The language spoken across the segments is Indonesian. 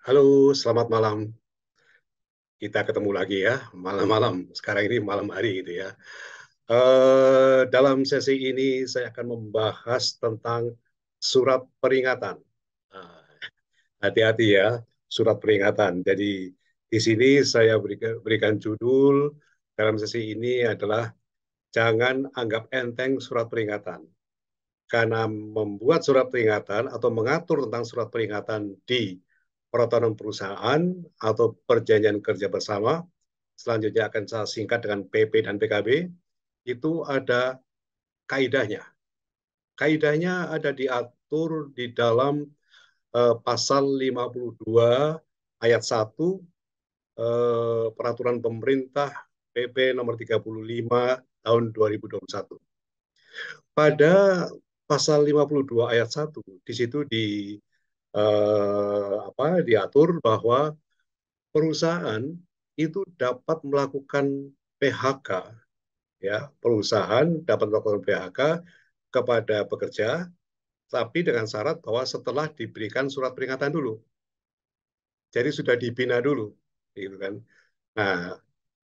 Halo, selamat malam. Kita ketemu lagi ya, malam-malam. Sekarang ini malam hari gitu ya. Dalam sesi ini saya akan membahas tentang surat peringatan. Ah, Hati-hati ya, surat peringatan. Jadi di sini saya berikan judul dalam sesi ini adalah jangan anggap enteng surat peringatan. Karena membuat surat peringatan atau mengatur tentang surat peringatan di peraturan perusahaan atau perjanjian kerja bersama, selanjutnya akan saya singkat dengan PP dan PKB, itu ada kaidahnya. Kaidahnya ada diatur di dalam pasal 52 ayat 1 peraturan pemerintah PP nomor 35 tahun 2021. Pada pasal 52 ayat 1 di situ diatur bahwa perusahaan itu dapat melakukan PHK, ya, perusahaan dapat melakukan PHK kepada pekerja, tapi dengan syarat bahwa setelah diberikan surat peringatan dulu. Jadi sudah dibina dulu, gitu kan. Nah,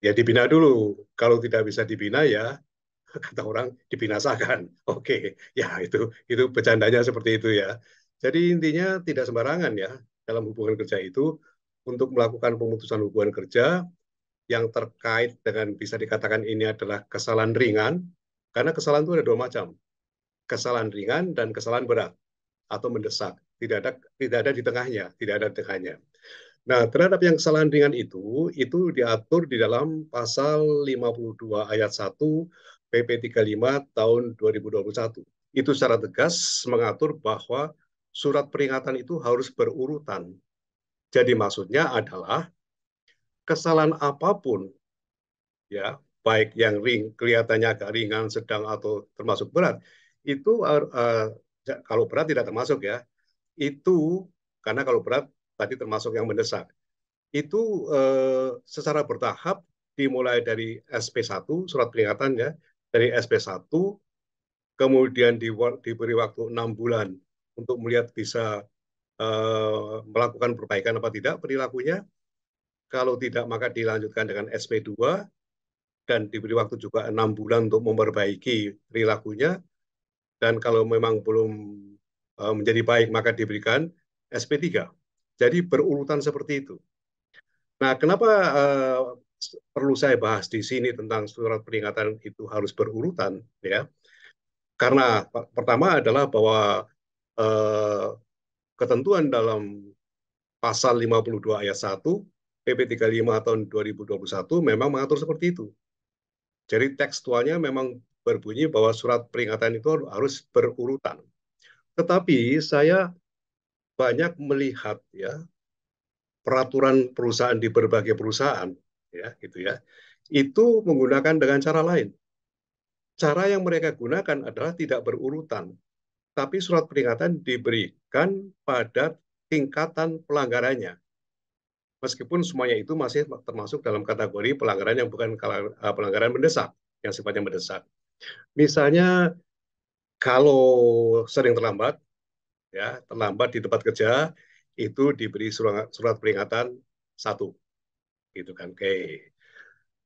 ya dibina dulu. Kalau tidak bisa dibina ya kata orang dibinasakan. Oke, ya itu bercandanya seperti itu ya. Jadi intinya tidak sembarangan ya dalam hubungan kerja itu untuk melakukan pemutusan hubungan kerja yang terkait dengan bisa dikatakan ini adalah kesalahan ringan, karena kesalahan itu ada dua macam, kesalahan ringan dan kesalahan berat atau mendesak. Tidak ada di tengahnya, tidak ada di tengahnya. Nah, terhadap yang kesalahan ringan itu diatur di dalam pasal 52 ayat 1 PP 35 tahun 2021. Itu secara tegas mengatur bahwa surat peringatan itu harus berurutan. Jadi maksudnya adalah kesalahan apapun, ya, baik yang kelihatannya agak ringan, sedang atau termasuk berat, itu kalau berat tidak termasuk ya. Itu karena kalau berat tadi termasuk yang mendesak. Itu secara bertahap dimulai dari SP1 surat peringatan ya, dari SP1 kemudian diberi waktu 6 bulan untuk melihat bisa melakukan perbaikan apa tidak perilakunya. Kalau tidak maka dilanjutkan dengan SP2 dan diberi waktu juga 6 bulan untuk memperbaiki perilakunya, dan kalau memang belum menjadi baik maka diberikan SP3. Jadi berurutan seperti itu. Nah, kenapa perlu saya bahas di sini tentang surat peringatan itu harus berurutan, ya? Karena pertama adalah bahwa eh, ketentuan dalam pasal 52 ayat 1 PP 35 tahun 2021 memang mengatur seperti itu. Jadi tekstualnya memang berbunyi bahwa surat peringatan itu harus berurutan. Tetapi saya banyak melihat ya peraturan perusahaan di berbagai perusahaan ya gitu ya. Itu menggunakan dengan cara lain. Cara yang mereka gunakan adalah tidak berurutan, tapi surat peringatan diberikan pada tingkatan pelanggarannya. Meskipun semuanya itu masih termasuk dalam kategori pelanggaran yang bukan pelanggaran mendesak, yang sifatnya mendesak. Misalnya kalau sering terlambat, ya terlambat di tempat kerja itu diberi surat peringatan satu, gitu kan. Oke.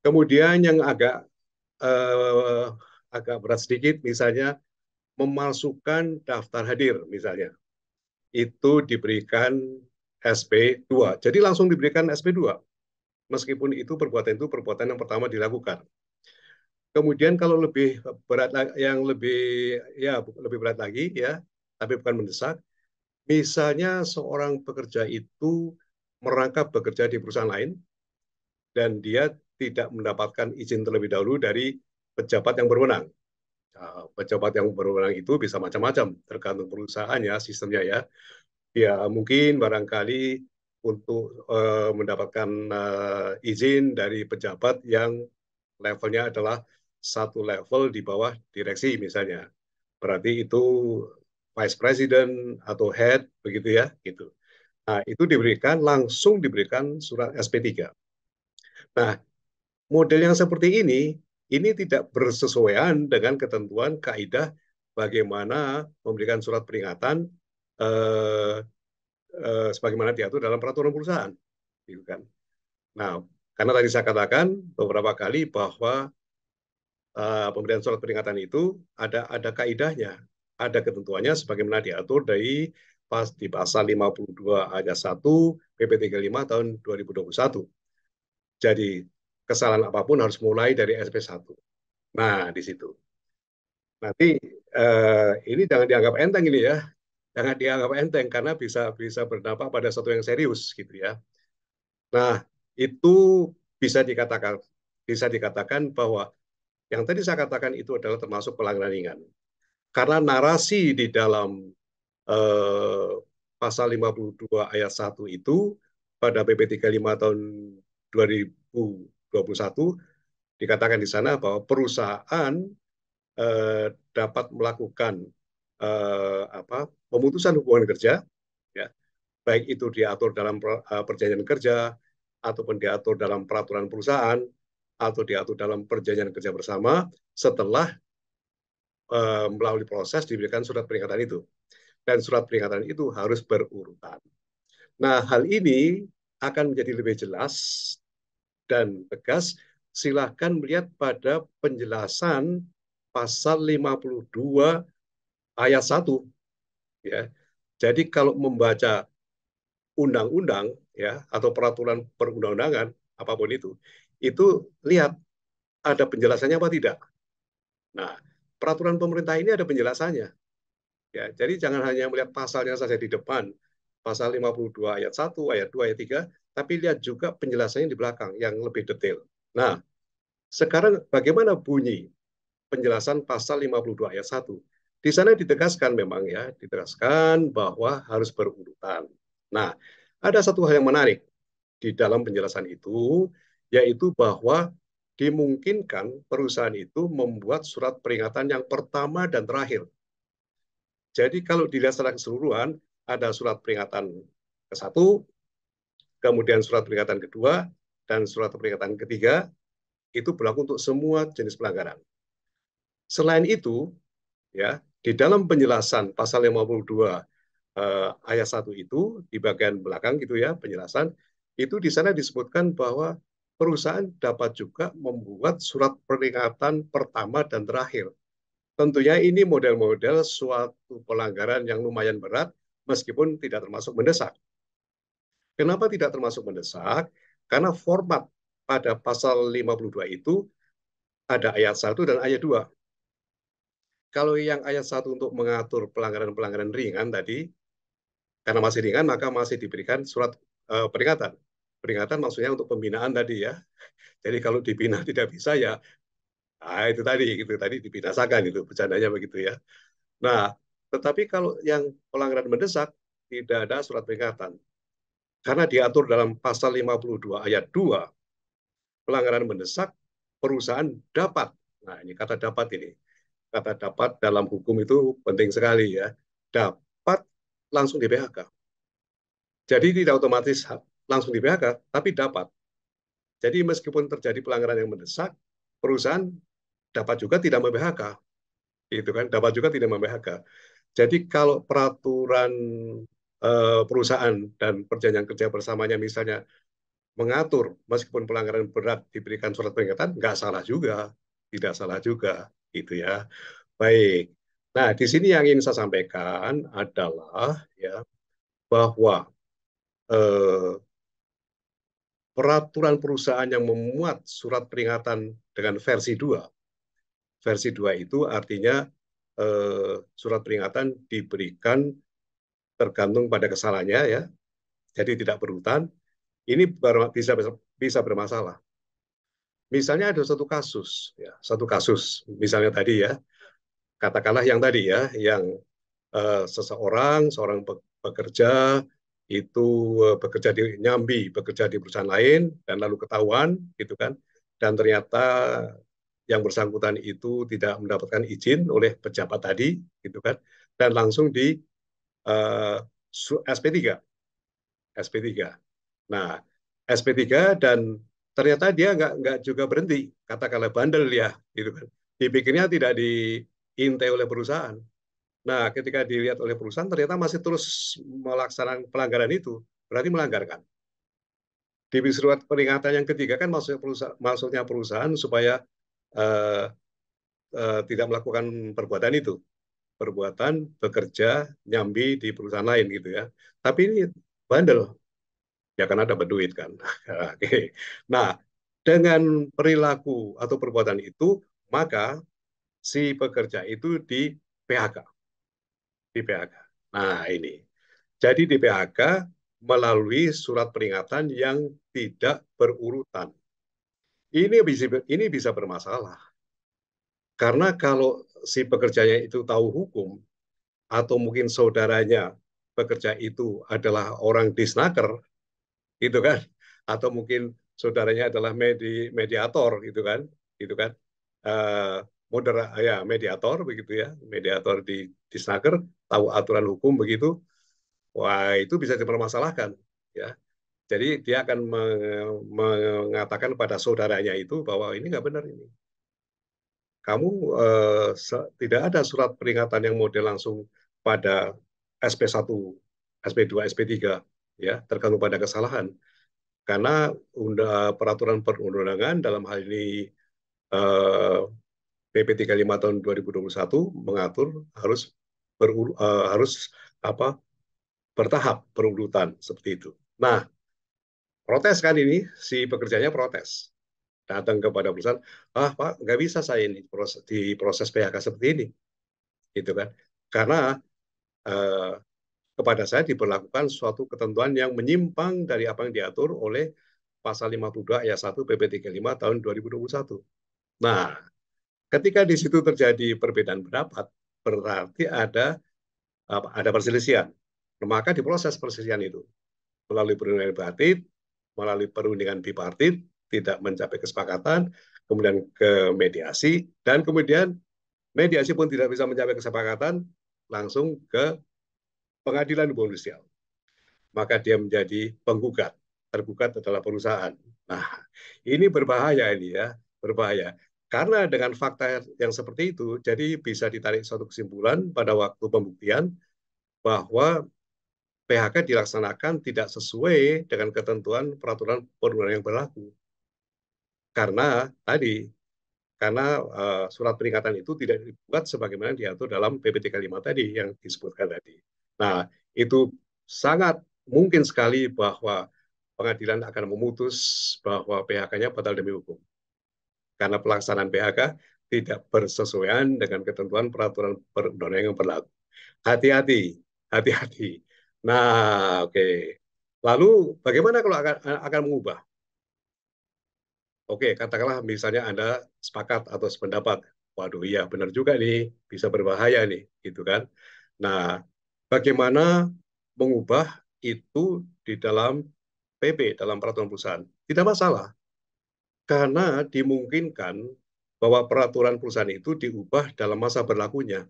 Kemudian yang eh, agak berat sedikit, misalnya memalsukan daftar hadir, misalnya itu diberikan SP2. Jadi langsung diberikan SP2, meskipun itu perbuatan yang pertama dilakukan. Kemudian kalau lebih berat, yang lebih ya lebih berat lagi ya, tapi bukan mendesak. Misalnya seorang pekerja itu merangkap bekerja di perusahaan lain dan dia tidak mendapatkan izin terlebih dahulu dari pejabat yang berwenang. Pejabat yang berwenang itu bisa macam-macam, tergantung perusahaannya, sistemnya ya. Ya mungkin barangkali untuk mendapatkan izin dari pejabat yang levelnya adalah satu level di bawah direksi misalnya. Berarti itu vice president atau head begitu ya, gitu. Nah, itu langsung diberikan surat SP3. Nah, model yang seperti ini tidak bersesuaian dengan ketentuan kaidah bagaimana memberikan surat peringatan eh, sebagaimana diatur dalam peraturan perusahaan, gitu kan. Nah, karena tadi saya katakan beberapa kali bahwa pemberian surat peringatan itu ada kaidahnya, ada ketentuannya sebagaimana diatur di pasal 52 ayat 1 PP 35 tahun 2021. Jadi kesalahan apapun harus mulai dari SP1. Nah, di situ. Nanti ini jangan dianggap enteng ini ya. Jangan dianggap enteng karena bisa bisa berdampak pada sesuatu yang serius gitu ya. Nah, itu bisa dikatakan bahwa yang tadi saya katakan itu adalah termasuk pelanggaran ringan. Karena narasi di dalam eh, pasal 52 ayat 1 itu pada PP 35 tahun 2021 dikatakan di sana bahwa perusahaan dapat melakukan pemutusan hubungan kerja, ya, baik itu diatur dalam perjanjian kerja ataupun diatur dalam peraturan perusahaan atau diatur dalam perjanjian kerja bersama setelah melalui proses diberikan surat peringatan itu. Dan surat peringatan itu harus berurutan. Nah, hal ini akan menjadi lebih jelas dan tegas. Silahkan melihat pada penjelasan pasal 52 ayat 1. Ya. Jadi kalau membaca undang-undang ya atau peraturan perundang-undangan apapun itu lihat ada penjelasannya apa tidak. Nah, peraturan pemerintah ini ada penjelasannya. Ya, jadi jangan hanya melihat pasalnya saja di depan, pasal 52 ayat 1, ayat 2, ayat 3, tapi lihat juga penjelasannya di belakang yang lebih detail. Nah, sekarang bagaimana bunyi penjelasan pasal 52 ayat 1? Di sana ditegaskan memang ya, ditegaskan bahwa harus berurutan. Nah, ada satu hal yang menarik di dalam penjelasan itu, yaitu bahwa dimungkinkan perusahaan itu membuat surat peringatan yang pertama dan terakhir. Jadi kalau dilihat secara keseluruhan, ada surat peringatan ke-1, kemudian surat peringatan kedua, dan surat peringatan ketiga, itu berlaku untuk semua jenis pelanggaran. Selain itu, ya, di dalam penjelasan pasal 52 ayat 1 itu, di bagian belakang gitu ya, penjelasan, itu di sana disebutkan bahwa perusahaan dapat juga membuat surat peringatan pertama dan terakhir. Tentunya ini model-model suatu pelanggaran yang lumayan berat, meskipun tidak termasuk mendesak. Kenapa tidak termasuk mendesak? Karena format pada pasal 52 itu ada ayat 1 dan ayat 2. Kalau yang ayat 1 untuk mengatur pelanggaran-pelanggaran ringan tadi, karena masih ringan, maka masih diberikan surat peringatan. Peringatan maksudnya untuk pembinaan tadi ya. Jadi kalau dibina tidak bisa ya, itu tadi dibinasakan itu, bercandanya begitu ya. Nah, tetapi kalau yang pelanggaran mendesak tidak ada surat peringatan. Karena diatur dalam pasal 52 ayat 2, pelanggaran mendesak perusahaan dapat. Nah, ini kata dapat ini. Kata dapat dalam hukum itu penting sekali ya. Dapat langsung di PHK. Jadi tidak otomatis langsung di PHK, tapi dapat. Jadi meskipun terjadi pelanggaran yang mendesak, perusahaan dapat juga tidak mem-PHK. Itu kan, dapat juga tidak mem-PHK. Jadi kalau peraturan perusahaan dan perjanjian kerja bersamanya misalnya mengatur meskipun pelanggaran berat diberikan surat peringatan, nggak salah juga, tidak salah juga, gitu ya. Baik. Nah, di sini yang ingin saya sampaikan adalah ya bahwa eh, peraturan perusahaan yang memuat surat peringatan dengan versi 2. Versi 2 itu artinya surat peringatan diberikan tergantung pada kesalahannya ya. Jadi tidak berurutan. Ini bisa bermasalah. Misalnya ada satu kasus, ya, satu kasus, misalnya tadi ya, katakanlah yang tadi ya, yang seorang pekerja itu bekerja di nyambi, bekerja di perusahaan lain dan lalu ketahuan gitu kan, dan ternyata yang bersangkutan itu tidak mendapatkan izin oleh pejabat tadi gitu kan, dan langsung di uh, SP3, SP3. Nah, SP3 dan ternyata dia nggak juga berhenti, katakanlah bandel ya, gitu kan. Dipikirnya tidak diintai oleh perusahaan. Nah, ketika dilihat oleh perusahaan ternyata masih terus melaksanakan pelanggaran itu, berarti melanggar kan. Di surat peringatan yang ketiga kan maksudnya perusahaan supaya uh, tidak melakukan perbuatan itu, perbuatan bekerja nyambi di perusahaan lain gitu ya. Tapi ini bandel, ya karena dapat duit kan. Oke. Nah, dengan perilaku atau perbuatan itu, maka si pekerja itu di PHK, di PHK. Nah, ini. Jadi di PHK melalui surat peringatan yang tidak berurutan. Ini bisa bermasalah. Karena kalau si pekerjanya itu tahu hukum, atau mungkin saudaranya pekerja itu adalah orang disnaker, gitu kan? Atau mungkin saudaranya adalah mediator, gitu kan? Uh, ya mediator begitu ya, mediator di snaker, tahu aturan hukum begitu, wah itu bisa dipermasalahkan, ya. Jadi dia akan mengatakan pada saudaranya itu bahwa ini nggak benar ini. Kamu tidak ada surat peringatan yang model langsung pada SP1, SP2, SP3, ya, tergantung pada kesalahan. Karena peraturan perundang-undangan dalam hal ini eh, PP 35 tahun 2021 mengatur harus apa bertahap berurutan seperti itu. Nah, protes kan ini si pekerjanya protes datang kepada perusahaan, Pak nggak bisa saya ini proses PHK seperti ini, gitu kan? Karena eh, kepada saya diberlakukan suatu ketentuan yang menyimpang dari apa yang diatur oleh pasal 52 ayat 1 PP 35 tahun 2021. Nah, ketika di situ terjadi perbedaan pendapat, berarti ada perselisihan. Maka diproses perselisihan itu melalui perundingan bipartit, melalui perundingan bipartit, tidak mencapai kesepakatan, kemudian ke mediasi, dan kemudian mediasi pun tidak bisa mencapai kesepakatan, langsung ke pengadilan industrial. Maka dia menjadi penggugat. Tergugat adalah perusahaan. Nah, ini berbahaya ini ya, berbahaya. Karena dengan fakta yang seperti itu, jadi bisa ditarik suatu kesimpulan pada waktu pembuktian bahwa PHK dilaksanakan tidak sesuai dengan ketentuan peraturan perundang-undangan yang berlaku. Karena surat peringatan itu tidak dibuat sebagaimana diatur dalam PP 35 tadi yang disebutkan tadi. Nah, itu sangat mungkin sekali bahwa pengadilan akan memutus bahwa PHK-nya batal demi hukum. Karena pelaksanaan PHK tidak bersesuaian dengan ketentuan peraturan perundang-undangan yang berlaku. Hati-hati, hati-hati. Nah, oke. Lalu bagaimana kalau akan mengubah? Oke, katakanlah misalnya Anda sepakat atau sependapat. Waduh, iya benar juga nih, bisa berbahaya nih, gitu kan. Nah, bagaimana mengubah itu di dalam PP, dalam peraturan perusahaan? Tidak masalah, karena dimungkinkan bahwa peraturan perusahaan itu diubah dalam masa berlakunya,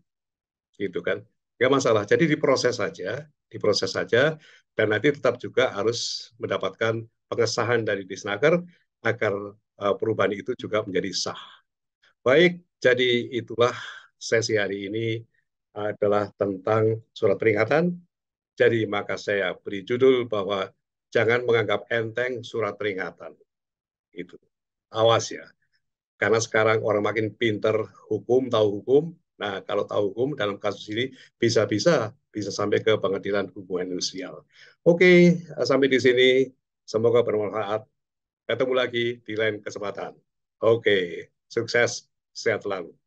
gitu kan. Nggak masalah, jadi diproses saja, dan nanti tetap juga harus mendapatkan pengesahan dari Disnaker agar perubahan itu juga menjadi sah. Baik, jadi itulah sesi hari ini adalah tentang surat peringatan. Jadi maka saya beri judul bahwa jangan menganggap enteng surat peringatan. Itu. Awas ya. Karena sekarang orang makin pinter tahu hukum. Nah, kalau tahu hukum dalam kasus ini bisa sampai ke pengadilan hubungan industrial. Oke, sampai di sini. Semoga bermanfaat. Ketemu lagi di lain kesempatan. Oke, sukses, sehat selalu.